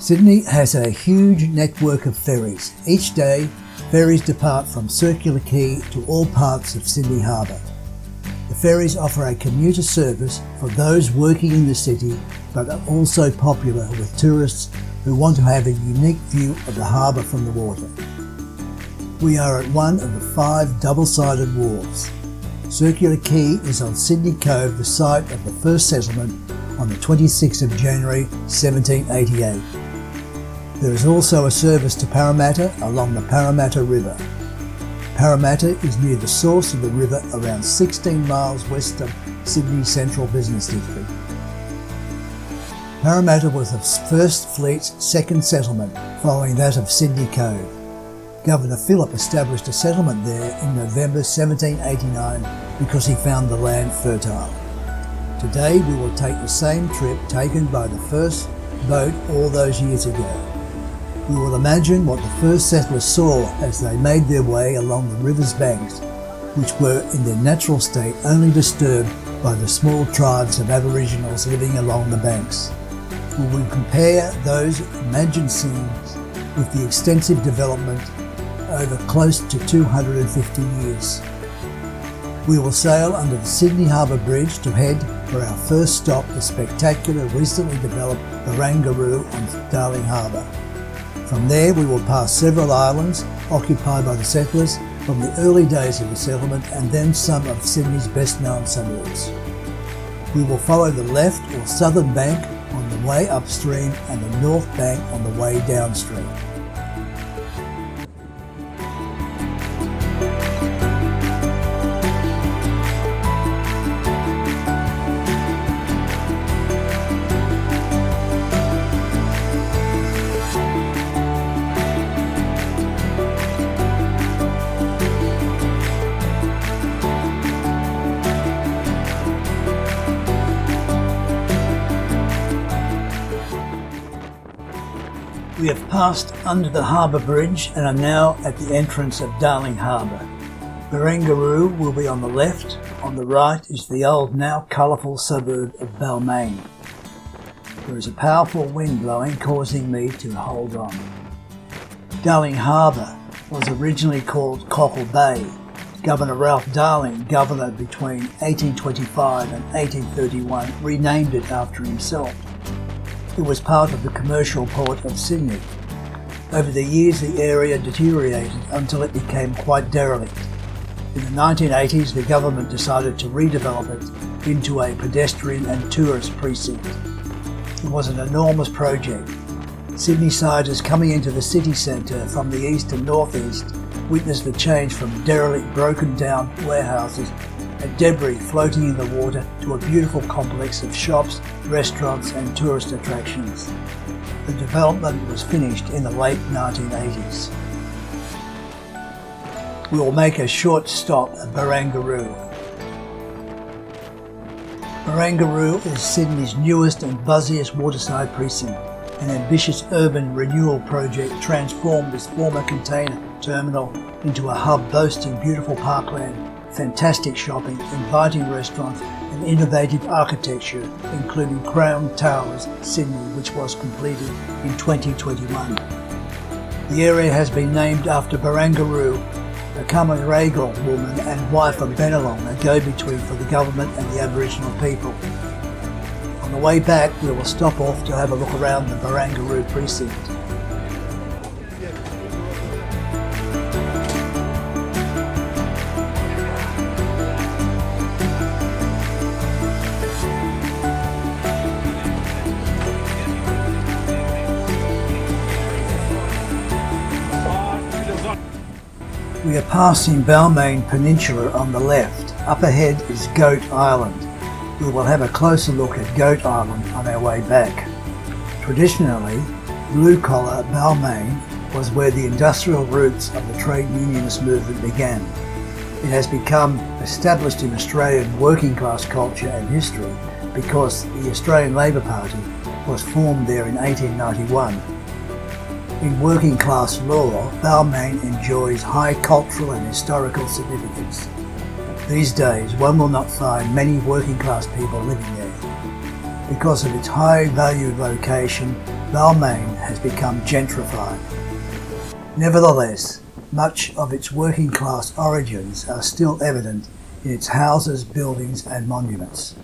Sydney has a huge network of ferries. Each day, ferries depart from Circular Quay to all parts of Sydney Harbour. The ferries offer a commuter service for those working in the city, but are also popular with tourists who want to have a unique view of the harbour from the water. We are at one of the 5 double-sided wharves. Circular Quay is on Sydney Cove, the site of the first settlement on the 26th of January 1788. There is also a service to Parramatta along the Parramatta River. Parramatta is near the source of the river, around 16 miles west of Sydney's central business district. Parramatta was the First Fleet's second settlement, following that of Sydney Cove. Governor Phillip established a settlement there in November 1789 because he found the land fertile. Today we will take the same trip taken by the first boat all those years ago. We will imagine what the first settlers saw as they made their way along the river's banks, which were in their natural state only disturbed by the small tribes of Aboriginals living along the banks. We will compare those imagined scenes with the extensive development over close to 250 years. We will sail under the Sydney Harbour Bridge to head for our first stop, the spectacular recently developed barangaroo on Darling Harbour. From there we will pass several islands occupied by the settlers from the early days of the settlement, and then some of Sydney's best known suburbs. We will follow the left or southern bank on the way upstream and the north bank on the way downstream. We have passed under the harbour bridge and are now at the entrance of Darling Harbour. Barangaroo will be on the left. On the right is the old, now colourful suburb of Balmain. There is a powerful wind blowing, causing me to hold on. Darling Harbour was originally called Cockatoo Bay. Governor Ralph Darling, governor between 1825 and 1831, renamed it after himself. It was part of the commercial port of Sydney. Over the years the area deteriorated until it became quite derelict. In the 1980s the government decided to redevelop it into a pedestrian and tourist precinct. It was an enormous project. Sydneysiders coming into the city centre from the east and northeast witnessed the change from derelict, broken down warehouses and debris floating in the water to a beautiful complex of shops, restaurants and tourist attractions. The development was finished in the late 1980s. We will make a short stop at Barangaroo. Barangaroo is Sydney's newest and buzziest waterside precinct. An ambitious urban renewal project transformed this former container terminal into a hub boasting beautiful parkland, fantastic shopping, inviting restaurants and innovative architecture, including Crown Towers, Sydney, which was completed in 2021. The area has been named after Barangaroo, a Camaragal woman and wife of Bennelong, a go-between for the government and the Aboriginal people. On the way back, we will stop off to have a look around the Barangaroo precinct. We are passing Balmain Peninsula on the left. Up ahead is Goat Island. We will have a closer look at Goat Island on our way back. Traditionally, blue-collar Balmain was where the industrial roots of the trade unionist movement began. It has become established in Australian working-class culture and history because the Australian Labor Party was formed there in 1891. In working class law, Balmain enjoys high cultural and historical significance. These days, one will not find many working class people living there. Because of its high valued location, Balmain has become gentrified. Nevertheless, much of its working class origins are still evident in its houses, buildings and monuments.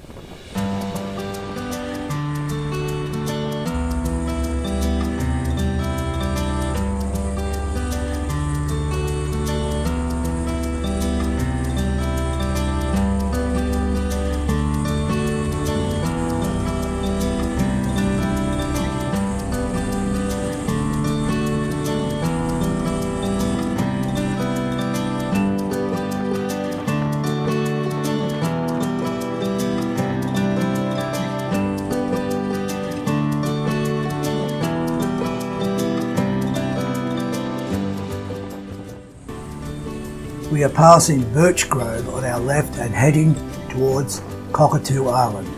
We are passing Birch Grove on our left and heading towards Cockatoo Island.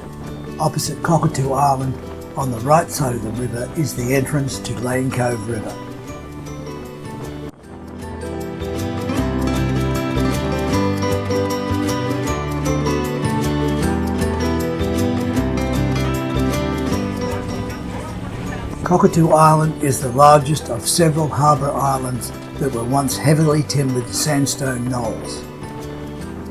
Opposite Cockatoo Island, on the right side of the river, is the entrance to Lane Cove River. Cockatoo Island is the largest of several harbour islands that were once heavily timbered sandstone knolls.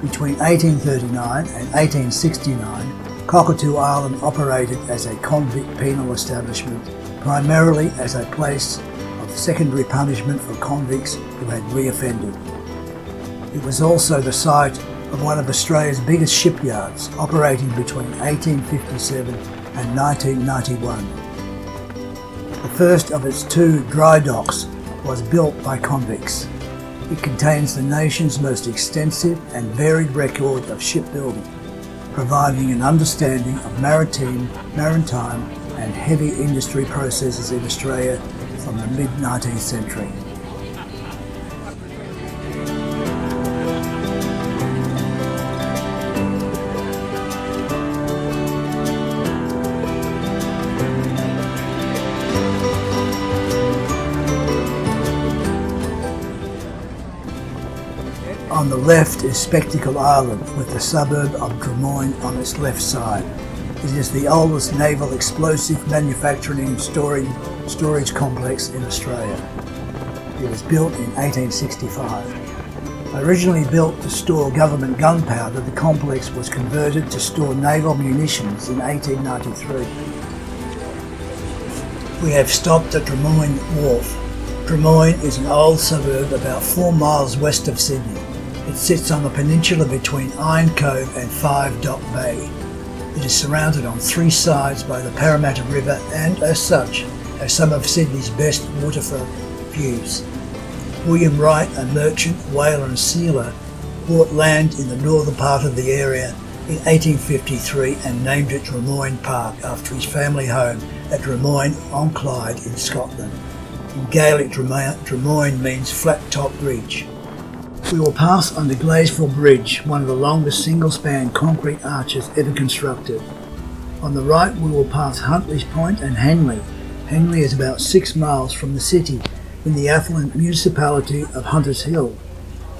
Between 1839 and 1869, Cockatoo Island operated as a convict penal establishment, primarily as a place of secondary punishment for convicts who had reoffended. It was also the site of one of Australia's biggest shipyards, operating between 1857 and 1991. The first of its two dry docks was built by convicts. It contains the nation's most extensive and varied record of shipbuilding, providing an understanding of maritime and heavy industry processes in Australia from the mid-19th century. On the left is Spectacle Island, with the suburb of Drummoyne on its left side. It is the oldest naval explosive manufacturing and storage complex in Australia. It was built in 1865. Originally built to store government gunpowder, the complex was converted to store naval munitions in 1893. We have stopped at Drummoyne Wharf. Drummoyne is an old suburb about 4 miles west of Sydney. It sits on the peninsula between Iron Cove and Five Dock Bay. It is surrounded on 3 sides by the Parramatta River and, as such, has some of Sydney's best waterfront views. William Wright, a merchant, whaler and sealer, bought land in the northern part of the area in 1853 and named it Drummoyne Park after his family home at Drummoyne-on-Clyde in Scotland. In Gaelic, Drummoyne means flat-top ridge. We will pass under Glazeville Bridge, one of the longest single-span concrete arches ever constructed. On the right we will pass Huntley's Point and Henley. Henley is about 6 miles from the city in the affluent municipality of Hunters Hill.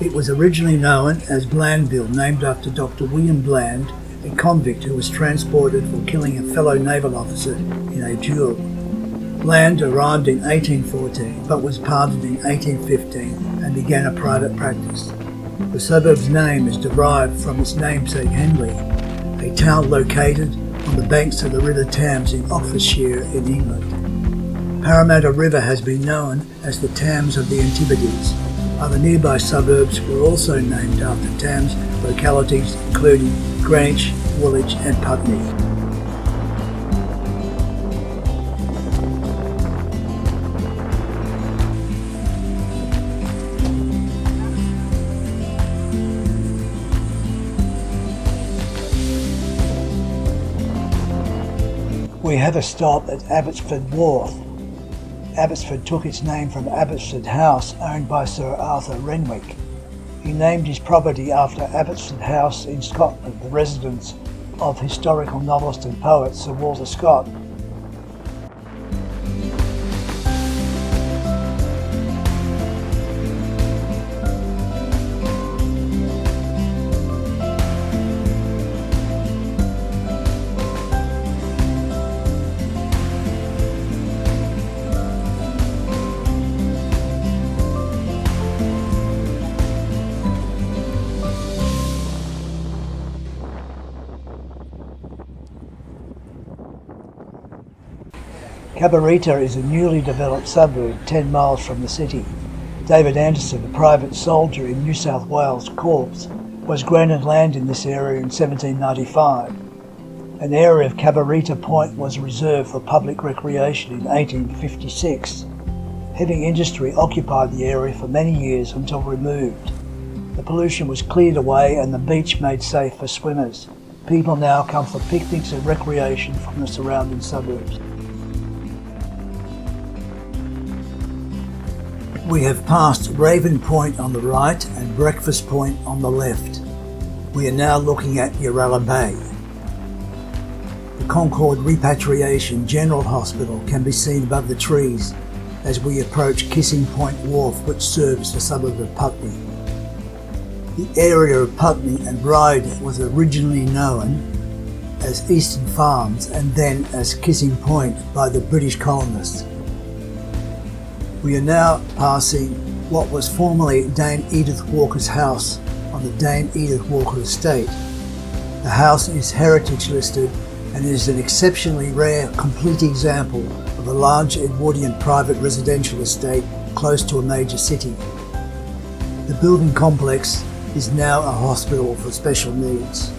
It was originally known as Blandville, named after Dr. William Bland, a convict who was transported for killing a fellow naval officer in a duel. Bland arrived in 1814 but was pardoned in 1815 and began a private practice. The suburb's name is derived from its namesake Henley, a town located on the banks of the River Thames in Oxfordshire in England. Parramatta River has been known as the Thames of the Antipodes. Other nearby suburbs were also named after Thames localities including Greenwich, Woolwich and Putney. We have a stop at Abbotsford Wharf. Abbotsford took its name from Abbotsford House, owned by Sir Arthur Renwick. He named his property after Abbotsford House in Scotland, the residence of historical novelist and poet Sir Walter Scott. Cabarita is a newly developed suburb 10 miles from the city. David Anderson, a private soldier in New South Wales Corps, was granted land in this area in 1795. An area of Cabarita Point was reserved for public recreation in 1856. Heavy industry occupied the area for many years until removed. The pollution was cleared away and the beach made safe for swimmers. People now come for picnics and recreation from the surrounding suburbs. We have passed Raven Point on the right and Breakfast Point on the left. We are now looking at Uralla Bay. The Concord Repatriation General Hospital can be seen above the trees as we approach Kissing Point Wharf, which serves the suburb of Putney. The area of Putney and Ryde was originally known as Eastern Farms and then as Kissing Point by the British colonists. We are now passing what was formerly Dame Edith Walker's house on the Dame Edith Walker estate. The house is heritage listed and is an exceptionally rare, complete example of a large Edwardian private residential estate close to a major city. The building complex is now a hospital for special needs.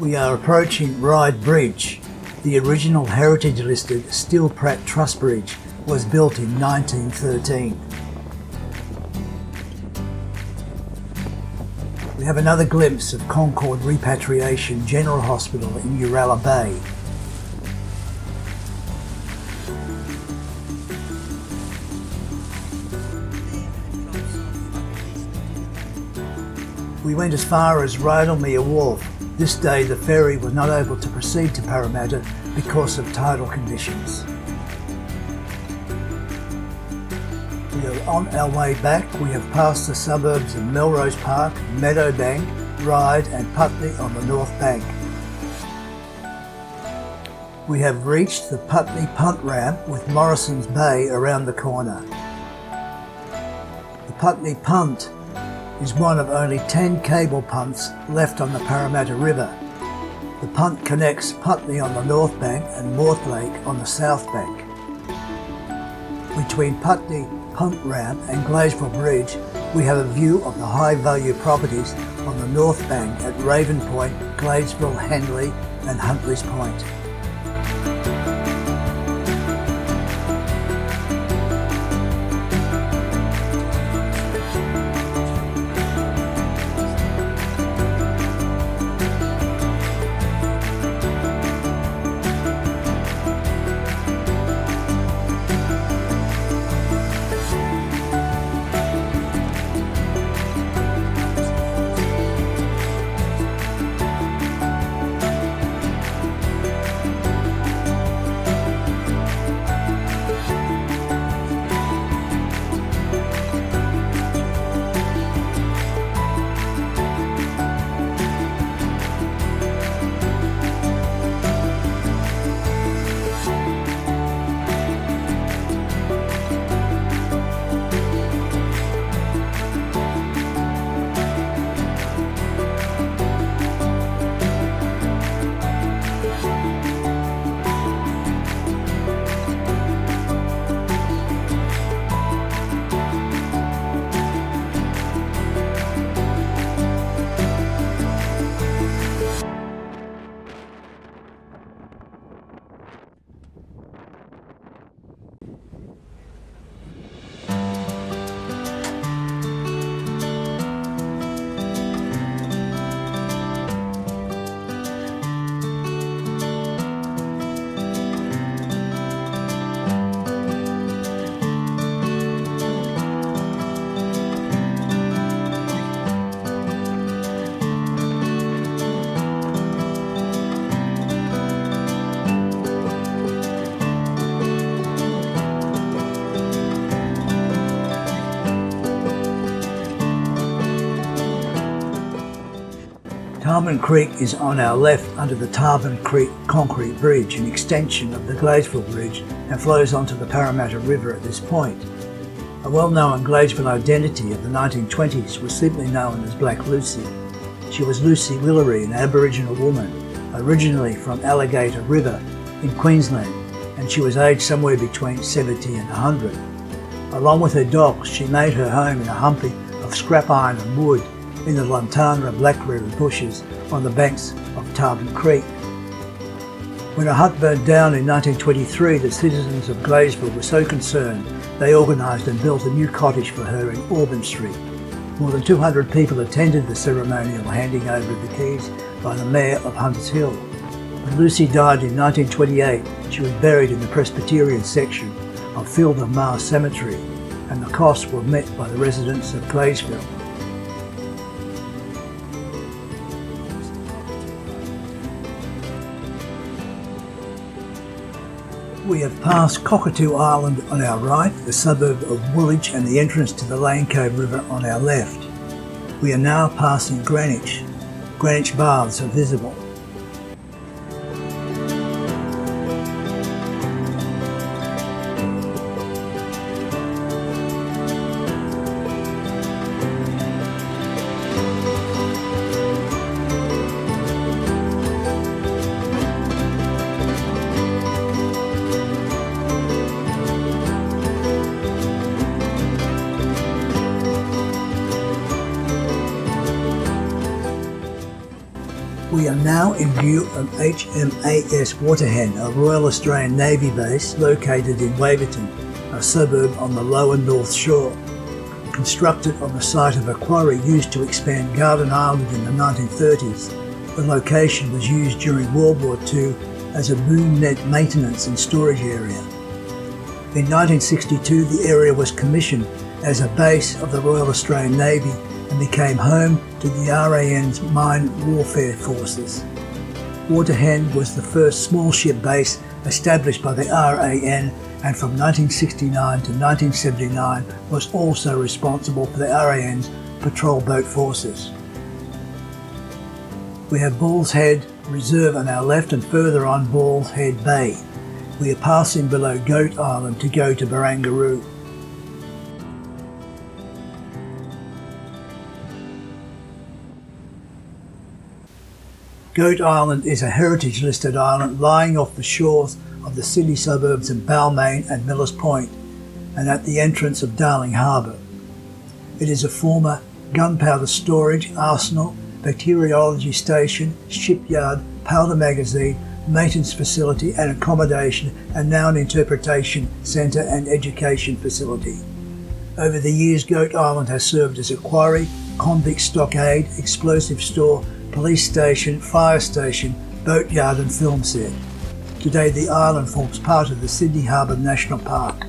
We are approaching Ryde Bridge. The original heritage-listed Steel Pratt Truss Bridge was built in 1913. We have another glimpse of Concord Repatriation General Hospital in Uralla Bay. We went as far as Rydalmere Wharf. This day the ferry was not able to proceed to Parramatta because of tidal conditions. We are on our way back. We have passed the suburbs of Melrose Park, Meadowbank, Ryde and Putney on the north bank. We have reached the Putney Punt Ramp with Morrison's Bay around the corner. The Putney Punt is one of only 10 cable punts left on the Parramatta River. The punt connects Putney on the north bank and Mortlake on the south bank. Between Putney Punt Ramp and Glazebrook Bridge, we have a view of the high-value properties on the north bank at Raven Point, Gladesville, Henley and Huntley's Point. Tarman Creek is on our left under the Tarman Creek concrete bridge, an extension of the Gladesville Bridge, and flows onto the Parramatta River at this point. A well-known Gladesville identity of the 1920s was simply known as Black Lucy. She was Lucy Willery, an Aboriginal woman, originally from Alligator River in Queensland, and she was aged somewhere between 70 and 100. Along with her dogs, she made her home in a humpy of scrap iron and wood in the Lantana blackberry bushes on the banks of Tarman Creek. When her hut burned down in 1923, the citizens of Gladesville were so concerned they organised and built a new cottage for her in Auburn Street. More than 200 people attended the ceremonial handing over of the keys by the Mayor of Hunters Hill. When Lucy died in 1928, she was buried in the Presbyterian section of Field of Mars Cemetery, and the costs were met by the residents of Gladesville. We have passed Cockatoo Island on our right, the suburb of Woolwich, and the entrance to the Cove River on our left. We are now passing Greenwich. Greenwich Baths are visible. We are now in view of HMAS Waterhen, a Royal Australian Navy base located in Waverton, a suburb on the lower North Shore. Constructed on the site of a quarry used to expand Garden Island in the 1930s, the location was used during World War II as a boom net maintenance and storage area. In 1962, the area was commissioned as a base of the Royal Australian Navy and became home to the RAN's mine warfare forces. Waterhen was the first small ship base established by the RAN, and from 1969 to 1979 was also responsible for the RAN's patrol boat forces. We have Balls Head Reserve on our left and further on Balls Head Bay. We are passing below Goat Island to go to Barangaroo. Goat Island is a heritage listed island lying off the shores of the city suburbs of Balmain and Millers Point and at the entrance of Darling Harbour. It is a former gunpowder storage, arsenal, bacteriology station, shipyard, powder magazine, maintenance facility and accommodation, and now an interpretation centre and education facility. Over the years, Goat Island has served as a quarry, convict stockade, explosive store, police station, fire station, boatyard and film set. Today the island forms part of the Sydney Harbour National Park.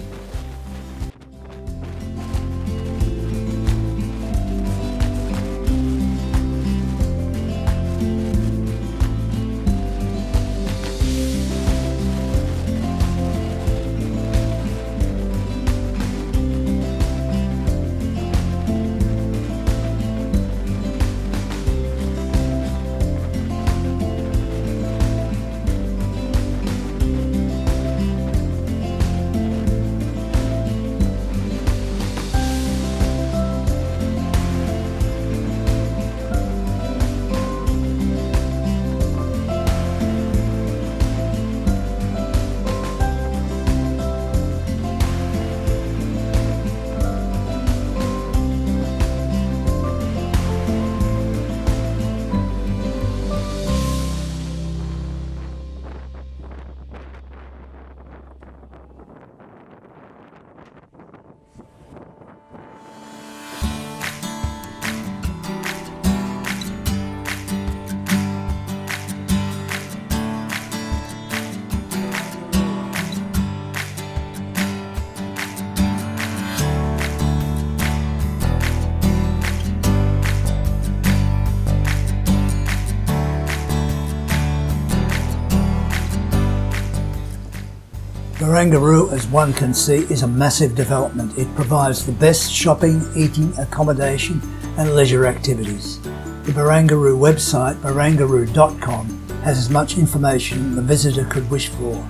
Barangaroo, as one can see, is a massive development. It provides the best shopping, eating, accommodation and leisure activities. The barangaroo website, barangaroo.com, has as much information the visitor could wish for,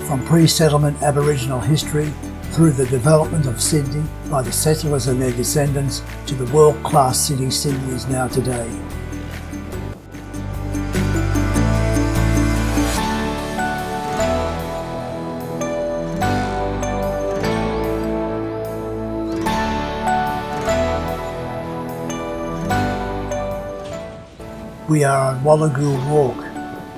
from pre-settlement Aboriginal history through the development of Sydney by the settlers and their descendants to the world-class city Sydney is now today. We are on Wallagool Walk,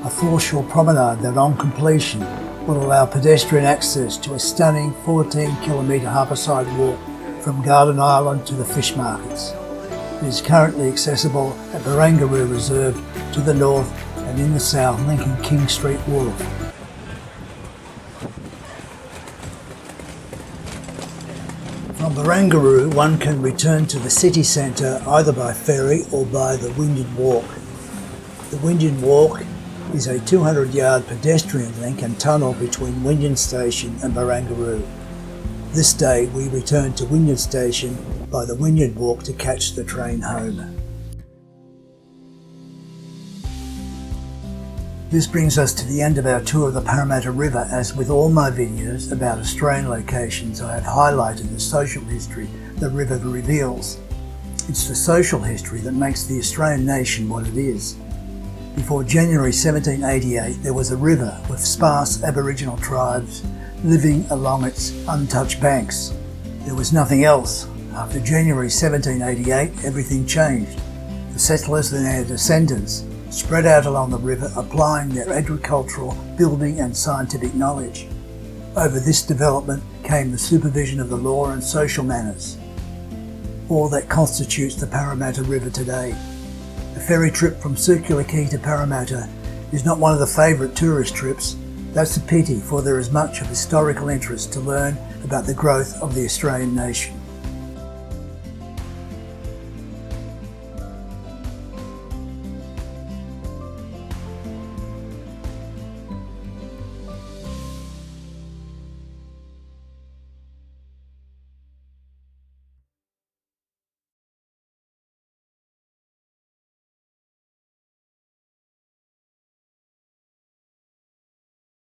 a foreshore promenade that on completion will allow pedestrian access to a stunning 14-kilometre harborside walk from Garden Island to the fish markets. It is currently accessible at Barangaroo Reserve to the north and in the south linking King Street Wharf. From Barangaroo one can return to the city centre either by ferry or by the Wynyard Walk. The Wynyard Walk is a 200-yard pedestrian link and tunnel between Wynyard Station and Barangaroo. This day we return to Wynyard Station by the Wynyard Walk to catch the train home. This brings us to the end of our tour of the Parramatta River. As with all my videos about Australian locations, I have highlighted the social history the river reveals. It's the social history that makes the Australian nation what it is. Before January 1788, there was a river with sparse Aboriginal tribes living along its untouched banks. There was nothing else. After January 1788, everything changed. The settlers and their descendants spread out along the river, applying their agricultural, building and scientific knowledge. Over this development came the supervision of the law and social manners, all that constitutes the Parramatta River today. The ferry trip from Circular Quay to Parramatta is not one of the favourite tourist trips. That's a pity, for there is much of historical interest to learn about the growth of the Australian nation.